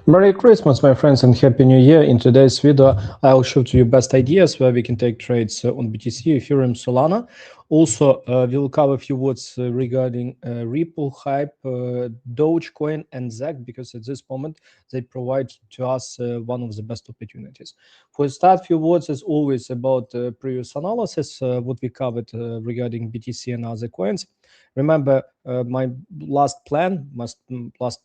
Merry Christmas, my friends, and Happy New Year. In today's video, I'll show to you best ideas where we can take trades on BTC, Ethereum, Solana. Also, we'll cover a few words regarding Ripple, Hype, Dogecoin, and ZEC, because at this moment, they provide to us one of the best opportunities. For the start, few words, as always, about previous analysis, what we covered regarding BTC and other coins. Remember, my last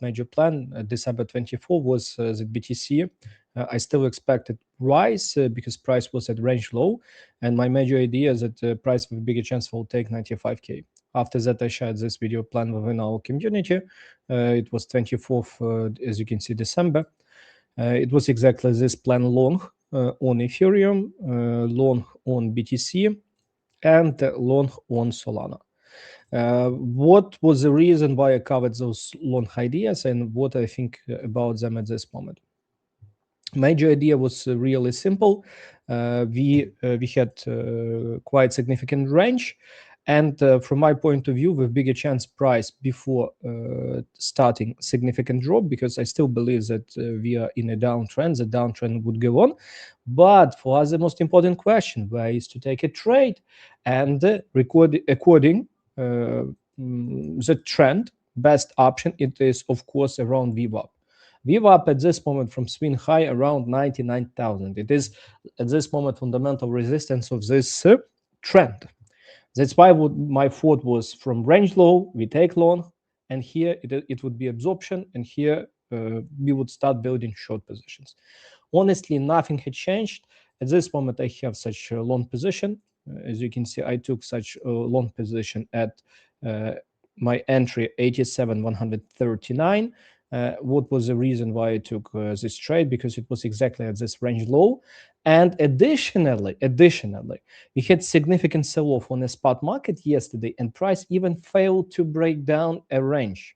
major plan, December 24, was the BTC. I still expected rise because price was at range low, and my major idea is that price with bigger chance will take 95k. After that, I shared this video plan within our community. It was 24th, as you can see, December. It was exactly this plan: long on Ethereum, long on BTC, and long on Solana. What was the reason why I covered those long ideas and what I think about them at this moment? Major idea was really simple. We had quite significant range, and from my point of view, with bigger chance price before starting significant drop, because I still believe that we are in a downtrend. The downtrend would go on, but for us, the most important question: where is to take a trade? And according the trend, best option, it is of course around VWAP. VWAP at this moment from swing high around 99,000. It is at this moment fundamental resistance of this trend. That's why my thought was, from range low we take long, and here it would be absorption, and here we would start building short positions. Honestly, nothing had changed. At this moment, I have such a long position. As you can see, I took such a long position at my entry 87,139. What was the reason why I took this trade? Because it was exactly at this range low. And additionally, we had significant sell-off on the spot market yesterday, and price even failed to break down a range.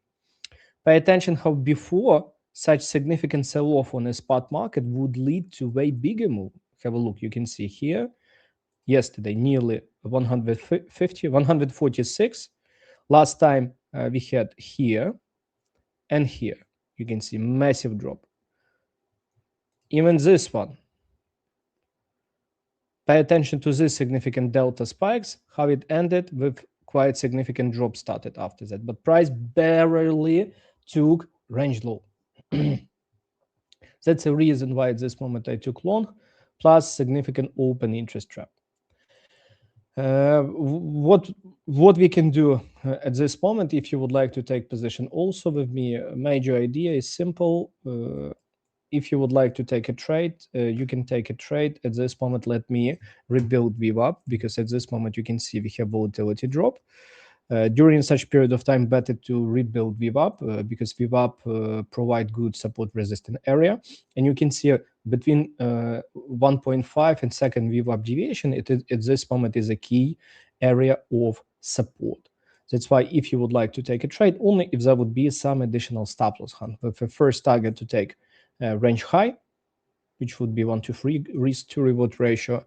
Pay attention how before such significant sell-off on the spot market would lead to way bigger move. Have a look. You can see here, yesterday, nearly 150, 146. Last time we had here and here. You can see massive drop. Even this one. Pay attention to this significant delta spikes, how it ended with quite significant drop started after that. But price barely took range low. That's the reason why at this moment I took long, plus significant open interest trap. What we can do at this moment, if you would like to take position also with me, major idea is simple. If you would like to take a trade, you can take a trade. At this moment, let me rebuild VWAP, because at this moment you can see we have volatility drop. During such period of time, better to rebuild VWAP because VWAP provide good support resistant area, and you can see between 1.5 and second VWAP deviation, at this moment is a key area of support. That's why if you would like to take a trade, only if there would be some additional stop loss hunt. With the first target to take range high, which would be 1 to 3 risk to reward ratio,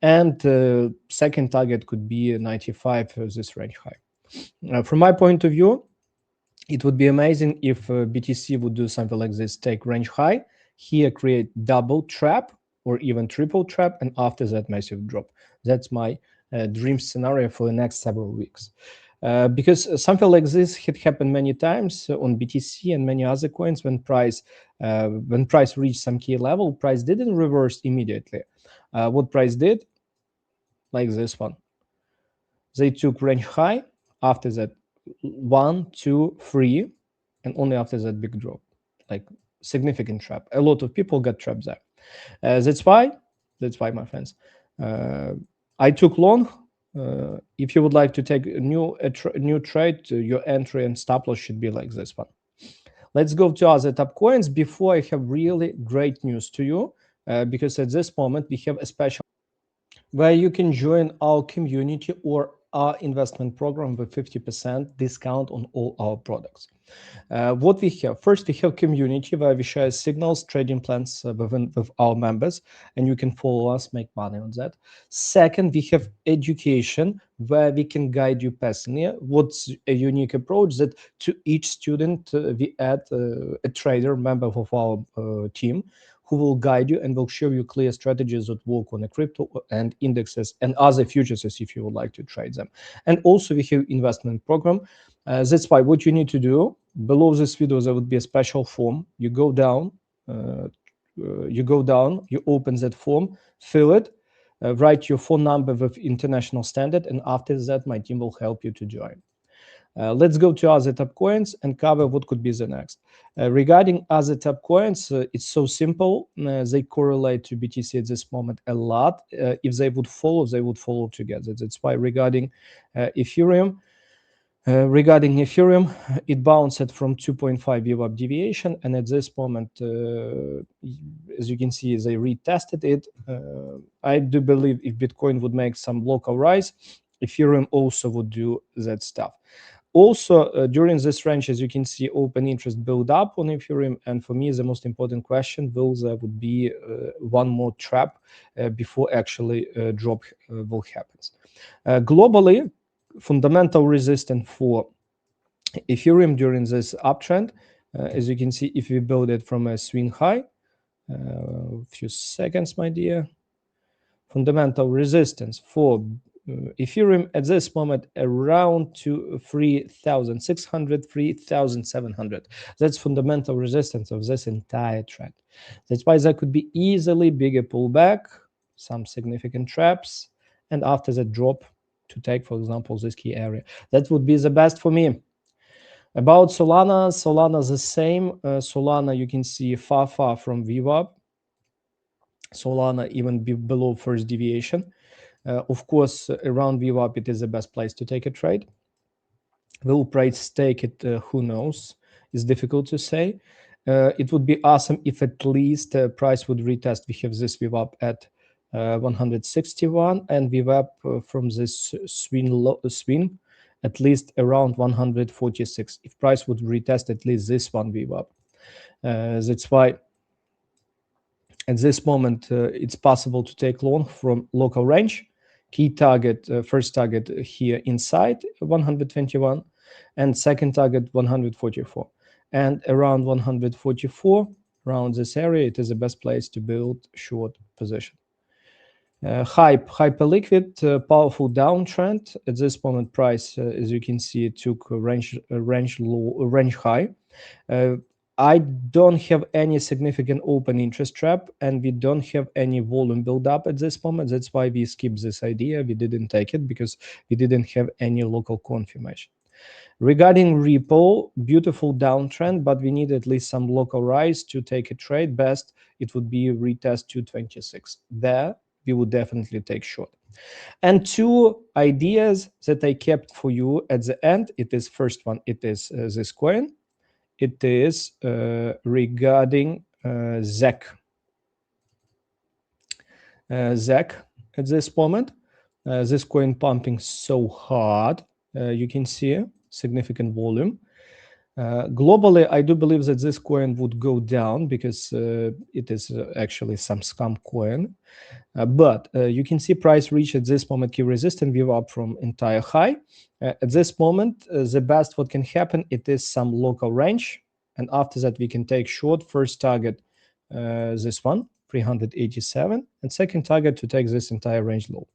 and second target could be 95 this range high. From my point of view, it would be amazing if BTC would do something like this: take range high, here create double trap or even triple trap, and after that massive drop. That's my dream scenario for the next several weeks. Because something like this had happened many times on BTC and many other coins. When price reached some key level, price didn't reverse immediately. What price did, like this one, they took range high, after that 1, 2, 3, and only after that big drop, like significant trap. A lot of people got trapped there. That's why, my friends, I took long. If you would like to take a new trade, your entry and stop loss should be like this one. Let's go to other top coins. Before, I have really great news to you, because at this moment we have a special where you can join our community or our investment program with 50% discount on all our products. What we have, first we have community where we share signals, trading plans with our members, and you can follow us, make money on that. Second, we have education where we can guide you personally. What's a unique approach that to each student we add a trader member of our team who will guide you and will show you clear strategies that work on a crypto and indexes and other futures if you would like to trade them. And also we have investment program. That's why what you need to do, below this video there would be a special form. You go down, you open that form, fill it, write your phone number with international standard, and after that my team will help you to join. Let's go to other top coins and cover what could be the next. Regarding other top coins, it's so simple. They correlate to BTC at this moment a lot. If they would follow together. That's why regarding Ethereum, it bounced from 2.5 VWAP deviation, and at this moment, as you can see, they retested it. I do believe if Bitcoin would make some local rise, Ethereum also would do that stuff. Also, during this range, as you can see, open interest build up on Ethereum, and for me, the most important question would be one more trap before actually drop will happen. Globally, fundamental resistance for Ethereum during this uptrend, as you can see, if we build it from a swing high, a few seconds, my dear, fundamental resistance for Ethereum at this moment around to 3,600, 3,700. That's fundamental resistance of this entire trend. That's why there could be easily bigger pullback, some significant traps, and after that drop to take, for example, this key area. That would be the best for me. About Solana the same. Solana, you can see far from VWAP. Solana even below first deviation. Of course, around VWAP, it is the best place to take a trade. Will price take it? Who knows? It's difficult to say. It would be awesome if at least price would retest. We have this VWAP at 161 and VWAP from this swing at least around 146. If price would retest at least this one VWAP. That's why at this moment it's possible to take long from local range. Key target, first target here inside 121, and second target 144. And around 144, around this area, it is the best place to build short position. Hyper liquid, powerful downtrend. At this moment, price, as you can see, it took a range high. I don't have any significant open interest trap, and we don't have any volume build up at this moment. That's why we skipped this idea. We didn't take it because we didn't have any local confirmation. Regarding Ripple, beautiful downtrend, but we need at least some local rise to take a trade. Best, it would be retest 226. There, we would definitely take short. And two ideas that I kept for you at the end. It is first one, it is this coin. It is regarding ZEC. ZEC at this moment. This coin pumping so hard. You can see significant volume. Globally, I do believe that this coin would go down because it is actually some scam coin. But you can see price reach at this moment key resistance, view up from entire high. At this moment, the best what can happen, it is some local range. And after that, we can take short. First target, this one, 387. And second target to take this entire range low.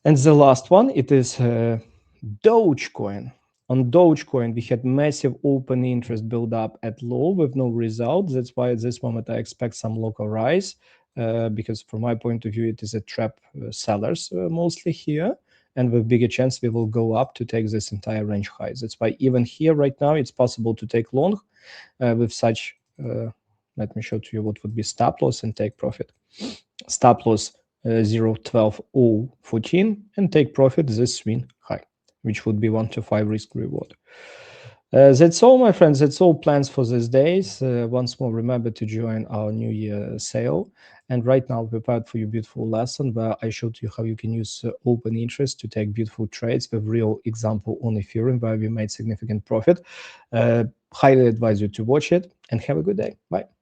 And the last one, it is Dogecoin. On Dogecoin, we had massive open interest build up at low with no result. That's why at this moment I expect some local rise because from my point of view, it is a trap sellers mostly here. And with bigger chance, we will go up to take this entire range highs. That's why even here right now, it's possible to take long with such, let me show to you what would be stop loss and take profit. Stop loss 0.12.014 and take profit this swing high, which would be 1 to 5 risk reward. That's all, my friends. That's all plans for these days. Once more, remember to join our New Year sale. And right now, prepared for you beautiful lesson where I showed you how you can use open interest to take beautiful trades with real example on Ethereum where we made significant profit. Highly advise you to watch it and have a good day. Bye.